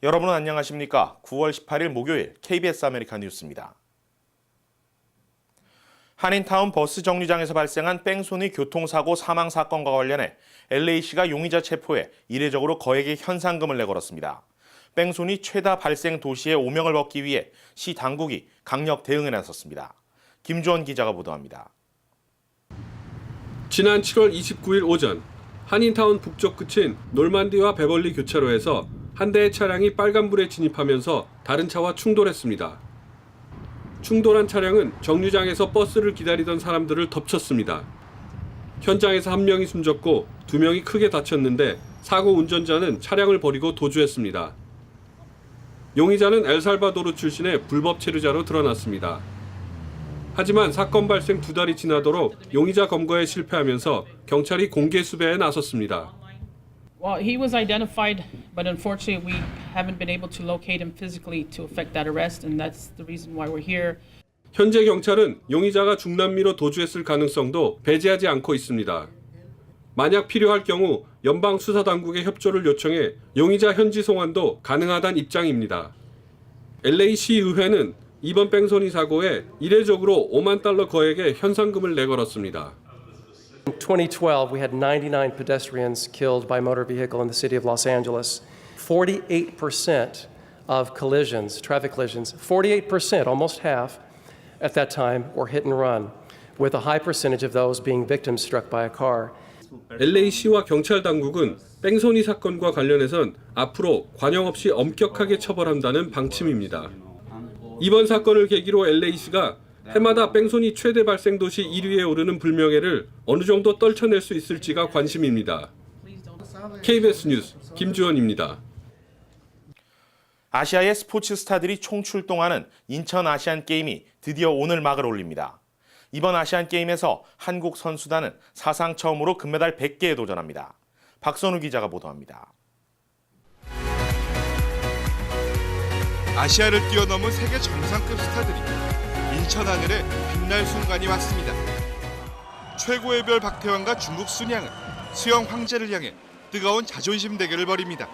여러분 안녕하십니까? 9월 18일 목요일 KBS 아메리카 뉴스입니다. 한인타운 버스 정류장에서 발생한 뺑소니 교통사고 사망 사건과 관련해 LA시가 용의자 체포해 이례적으로 거액의 현상금을 내걸었습니다. 뺑소니 최다 발생 도시의 오명을 벗기 위해 시 당국이 강력 대응에 나섰습니다. 김주원 기자가 보도합니다. 지난 7월 29일 오전 한인타운 북쪽 끝인 놀만디와 베벌리 교차로에서 한 대의 차량이 빨간불에 진입하면서 다른 차와 충돌했습니다. 충돌한 차량은 정류장에서 버스를 기다리던 사람들을 덮쳤습니다. 현장에서 한 명이 숨졌고 두 명이 크게 다쳤는데 사고 운전자는 차량을 버리고 도주했습니다. 용의자는 엘살바도르 출신의 불법 체류자로 드러났습니다. 하지만 사건 발생 2달이 지나도록 용의자 검거에 실패하면서 경찰이 공개 수배에 나섰습니다. Well, he was identified, but unfortunately we haven't been able to locate him physically to effect that arrest, and that's the reason why we're here. 현재 경찰은 용의자가 중남미로 도주했을 가능성도 배제하지 않고 있습니다. 만약 필요할 경우 연방수사당국의 협조를 요청해 용의자 현지 송환도 가능하다는 입장입니다. LA시 의회는 이번 뺑소니 사고에 이례적으로 $50,000 거액의 현상금을 내걸었습니다. In 2012, we had 99 pedestrians killed by motor vehicle in the city of Los Angeles. 48% of collisions, traffic collisions, 48%, almost half, at that time were hit and run, with a high percentage of those being victims struck by a car. LA시와 경찰 당국은 뺑소니 사건과 관련해선 앞으로 관영 없이 엄격하게 처벌한다는 방침입니다. 이번 사건을 계기로 LA시가 해마다 뺑소니 최대 발생 도시 1위에 오르는 불명예를 어느 정도 떨쳐낼 수 있을지가 관심입니다. KBS 뉴스 김주원입니다. 아시아의 스포츠 스타들이 총출동하는 인천 아시안게임이 드디어 오늘 막을 올립니다. 이번 아시안게임에서 한국 선수단은 사상 처음으로 금메달 100개에 도전합니다. 박선우 기자가 보도합니다. 아시아를 뛰어넘은 세계 정상급 스타들이 인천 하늘에 빛날 순간이 왔습니다. 최고의 별 박태환과 중국 순양은 수영 황제를 향해 뜨거운 자존심 대결을 벌입니다.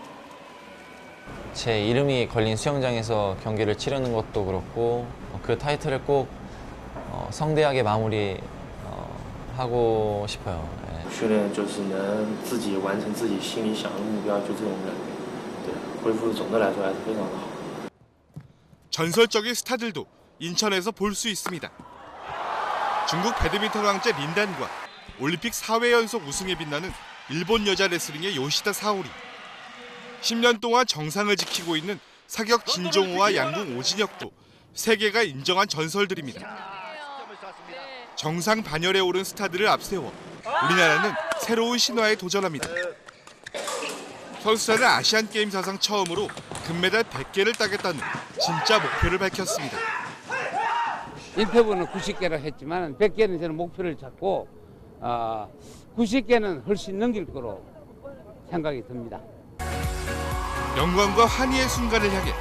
제 이름이 걸린 수영장에서 경기를 치르는 것도 그렇고 그 타이틀을 꼭 성대하게 마무리하고 싶어요. 训练就是能自己完成自己心里想的目标，就这种人，对，恢复总的来说还是非常的好。 전설적인 스타들도 인천에서 볼 수 있습니다. 중국 배드민턴 왕제 린단과 올림픽 4회 연속 우승에 빛나는 일본 여자 레슬링의 요시다 사오리. 10년 동안 정상을 지키고 있는 사격 진종호와 양궁 오진혁도 세계가 인정한 전설들입니다. 정상 반열에 오른 스타들을 앞세워 우리나라는 새로운 신화에 도전합니다. 선수단은 아시안게임 사상 처음으로 금메달 100개를 따겠다는 진짜 목표를 밝혔습니다. 인터뷰는 90개를 했지만 100개는 저는 목표를 잡고 90개는 훨씬 넘길 거로 생각이 듭니다. 영광과 환희의 순간을 향해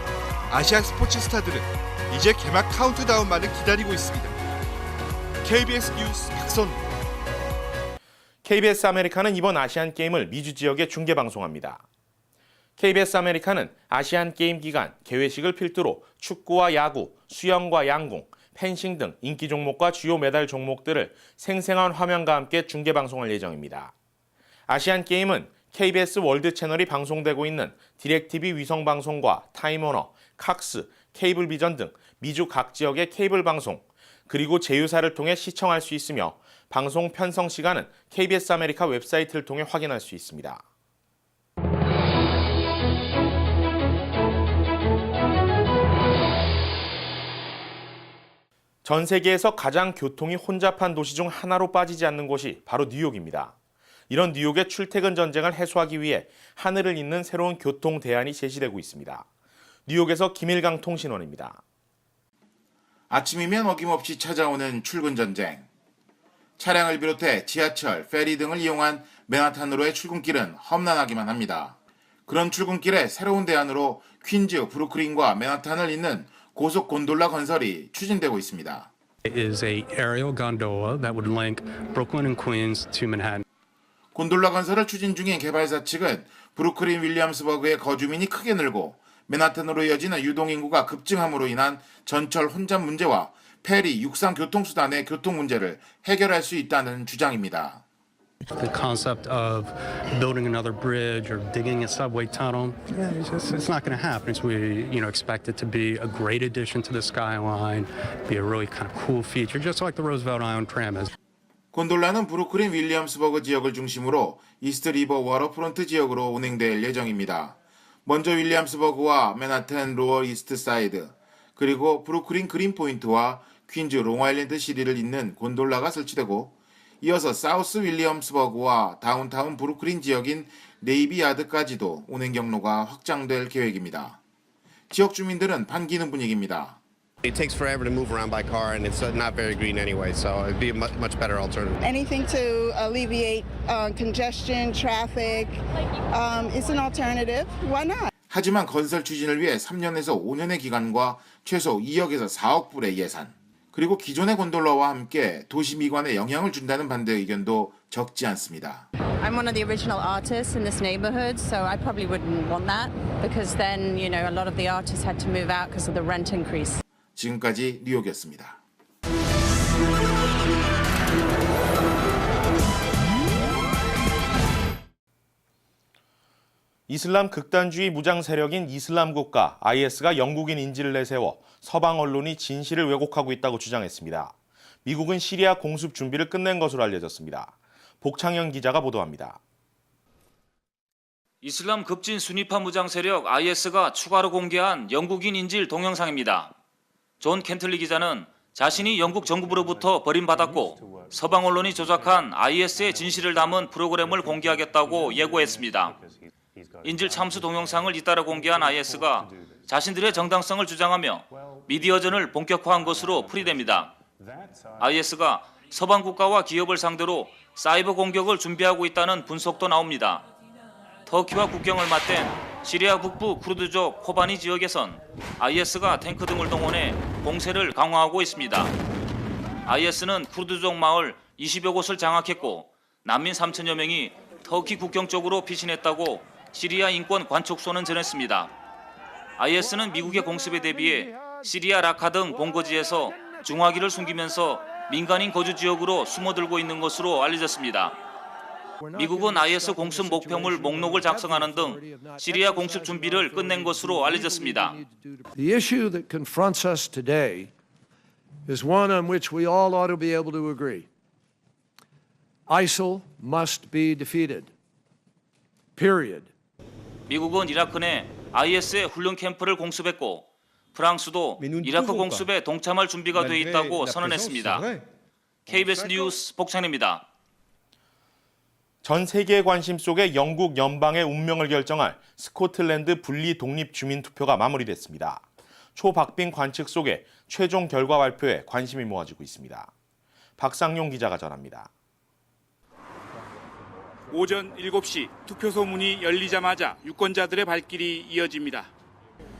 아시아 스포츠 스타들은 이제 개막 카운트다운만을 기다리고 있습니다. KBS 뉴스 박선우. KBS 아메리카는 이번 아시안게임을 미주 지역에 중계방송합니다. KBS 아메리카는 아시안게임 기간 개회식을 필두로 축구와 야구, 수영과 양궁, 펜싱 등 인기 종목과 주요 메달 종목들을 생생한 화면과 함께 중계방송할 예정입니다. 아시안게임은 KBS 월드 채널이 방송되고 있는 디렉TV 위성방송과 타임워너, 칵스, 케이블비전 등 미주 각 지역의 케이블 방송, 그리고 제휴사를 통해 시청할 수 있으며 방송 편성 시간은 KBS 아메리카 웹사이트를 통해 확인할 수 있습니다. 전 세계에서 가장 교통이 혼잡한 도시 중 하나로 빠지지 않는 곳이 바로 뉴욕입니다. 이런 뉴욕의 출퇴근 전쟁을 해소하기 위해 하늘을 잇는 새로운 교통 대안이 제시되고 있습니다. 뉴욕에서 김일강 통신원입니다. 아침이면 어김없이 찾아오는 출근 전쟁. 차량을 비롯해 지하철, 페리 등을 이용한 맨하탄으로의 출근길은 험난하기만 합니다. 그런 출근길의 새로운 대안으로 퀸즈, 브루클린과 맨하탄을 잇는 고속 곤돌라 건설이 추진되고 있습니다. It is a aerial gondola that would link Brooklyn and Queens to Manhattan. 곤돌라 건설을 추진 중인 개발사 측은 브루클린 윌리엄스버그의 거주민이 크게 늘고 맨하탄으로 이어지는 유동인구가 급증함으로 인한 전철 혼잡 문제와 페리, 육상 교통수단의 교통 문제를 해결할 수 있다는 주장입니다. The concept of building another bridge or digging a subway tunnel, it's not going to happen. We expect it to be a great addition to the skyline, be a really kind of cool feature, just like the Roosevelt Island tram is. 곤돌라는 브루클린 윌리엄스버그 지역을 중심으로 이스트 리버 워터프론트 지역으로 운행될 예정입니다. 먼저 윌리엄스버그와 맨하탄 로어 이스트 사이드, 그리고 브루클린 그린포인트와 퀸즈 롱아일랜드 시리를 잇는 곤돌라가 설치되고 이어서 사우스 윌리엄스버그와 다운타운 브루클린 지역인 네이비 야드까지도 운행 경로가 확장될 계획입니다. 지역 주민들은 반기는 분위기입니다. It takes forever to move around by car and it's not very green anyway, so it'd be a much better alternative. Anything to alleviate congestion, traffic, it's an alternative. Why not? 하지만 건설 추진을 위해 3년에서 5년의 기간과 최소 2억에서 4억 불의 예산, 그리고 기존의 곤돌라와 함께 도시 미관에 영향을 준다는 반대 의견도 적지 않습니다. I'm one of the original artists in this neighborhood, so I probably wouldn't want that because then, a lot of the artists had to move out because of the rent increase. 지금까지 뉴욕이었습니다. 이슬람 극단주의 무장 세력인 이슬람 국가 IS가 영국인 인질을 내세워 서방 언론이 진실을 왜곡하고 있다고 주장했습니다. 미국은 시리아 공습 준비를 끝낸 것으로 알려졌습니다. 복창현 기자가 보도합니다. 이슬람 급진 순위파 무장 세력 IS가 추가로 공개한 영국인 인질 동영상입니다. 존 켄틀리 기자는 자신이 영국 정부로부터 버림받았고 서방 언론이 조작한 IS의 진실을 담은 프로그램을 공개하겠다고 예고했습니다. 인질 참수 동영상을 잇따라 공개한 IS가 자신들의 정당성을 주장하며 미디어전을 본격화한 것으로 풀이됩니다. IS가 서방 국가와 기업을 상대로 사이버 공격을 준비하고 있다는 분석도 나옵니다. 터키와 국경을 맞댄 시리아 북부 쿠르드족 코바니 지역에선 IS가 탱크 등을 동원해 공세를 강화하고 있습니다. IS는 쿠르드족 마을 20여 곳을 장악했고 난민 3천여 명이 터키 국경 쪽으로 피신했다고 시리아 인권 관촉소는 전했습니다. IS는 미국의 공습에 대비해 시리아 라카 등 본거지에서 중화기를 숨기면서 민간인 거주 지역으로 숨어들고 있는 것으로 알려졌습니다. 미국은 IS 공습 목표물 목록을 작성하는 등 시리아 공습 준비를 끝낸 것으로 알려졌습니다. The issue that confronts us today is one on which we all ought to be able to agree. ISIL must be defeated. Period. 미국은 이라크 내 IS의 훈련 캠프를 공습했고 프랑스도 이라크 공습에 동참할 준비가 돼 있다고 선언했습니다. KBS 뉴스 복창입니다. 전 세계의 관심 속에 영국 연방의 운명을 결정할 스코틀랜드 분리 독립 주민 투표가 마무리됐습니다. 초박빙 관측 속에 최종 결과 발표에 관심이 모아지고 있습니다. 박상용 기자가 전합니다. 오전 7시 투표소 문이 열리자마자 유권자들의 발길이 이어집니다.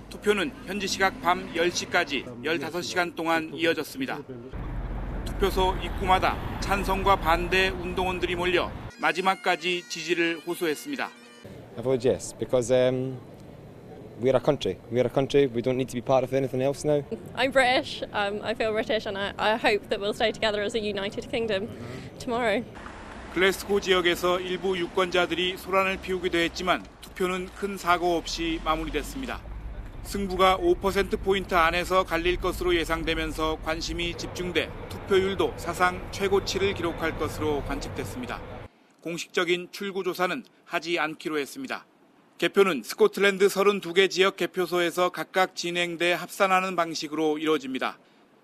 투표는 현지 시각 밤 10시까지 15시간 동안 이어졌습니다. 투표소 입구마다 찬성과 반대 운동원들이 몰려 마지막까지 지지를 호소했습니다. I voted yes because we are a country. We are a country. We don't need to be part of anything else now. I'm British. I feel British, and I hope that we'll stay together as a united kingdom tomorrow. 글래스고 지역에서 일부 유권자들이 소란을 피우기도 했지만 투표는 큰 사고 없이 마무리됐습니다. 승부가 5%포인트 안에서 갈릴 것으로 예상되면서 관심이 집중돼 투표율도 사상 최고치를 기록할 것으로 관측됐습니다. 공식적인 출구조사는 하지 않기로 했습니다. 개표는 스코틀랜드 32개 지역 개표소에서 각각 진행돼 합산하는 방식으로 이루어집니다.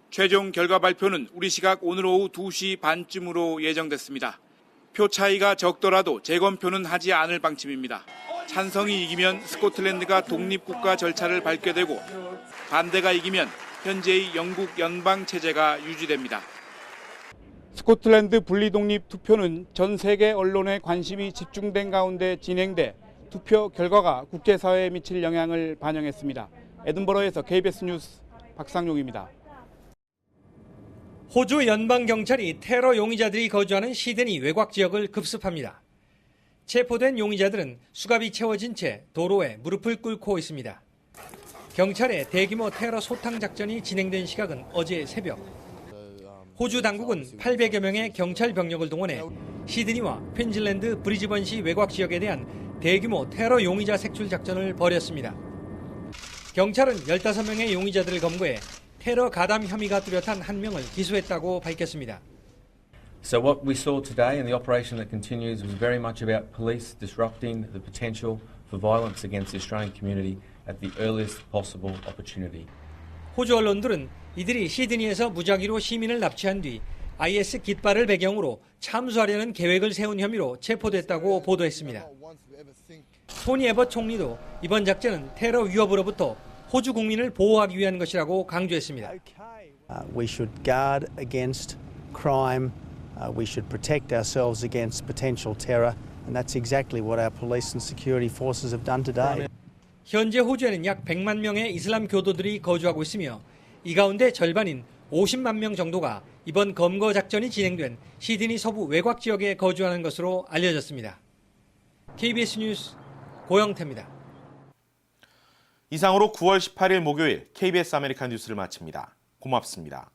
최종 결과 발표는 우리 시각 오늘 오후 2시 반쯤으로 예정됐습니다. 표 차이가 적더라도 재검표는 하지 않을 방침입니다. 찬성이 이기면 스코틀랜드가 독립국가 절차를 밟게 되고 반대가 이기면 현재의 영국 연방 체제가 유지됩니다. 스코틀랜드 분리독립 투표는 전 세계 언론의 관심이 집중된 가운데 진행돼 투표 결과가 국제사회에 미칠 영향을 반영했습니다. 에든버러에서 KBS 뉴스 박상용입니다. 호주 연방경찰이 테러 용의자들이 거주하는 시드니 외곽 지역을 급습합니다. 체포된 용의자들은 수갑이 채워진 채 도로에 무릎을 꿇고 있습니다. 경찰의 대규모 테러 소탕 작전이 진행된 시각은 어제 새벽. 호주 당국은 800여 명의 경찰 병력을 동원해 시드니와 퀸즐랜드 브리즈번시 외곽 지역에 대한 대규모 테러 용의자 색출 작전을 벌였습니다. 경찰은 15명의 용의자들을 검거해 테러 가담 혐의가 뚜렷한 한 명을 기소했다고 밝혔습니다. So what we saw today and the operation that continues was very much about police disrupting the potential for violence against the Australian community at the earliest possible opportunity. 호주 언론들은 이들이 시드니에서 무작위로 시민을 납치한 뒤 IS 깃발을 배경으로 참수하려는 계획을 세운 혐의로 체포됐다고 보도했습니다. 토니 에벗 총리도 이번 작전은 테러 위협으로부터 호주 국민을 보호하기 위한 것이라고 강조했습니다. We should guard against crime. We should protect ourselves against potential terror, and that's exactly what our police and security forces have done today. 현재 호주에는 약 100만 명의 이슬람 교도들이 거주하고 있으며 이 가운데 절반인 50만 명 정도가 이번 검거 작전이 진행된 시드니 서부 외곽 지역에 거주하는 것으로 알려졌습니다. KBS 뉴스 고영태입니다. 이상으로 9월 18일 목요일 KBS 아메리칸 뉴스를 마칩니다. 고맙습니다.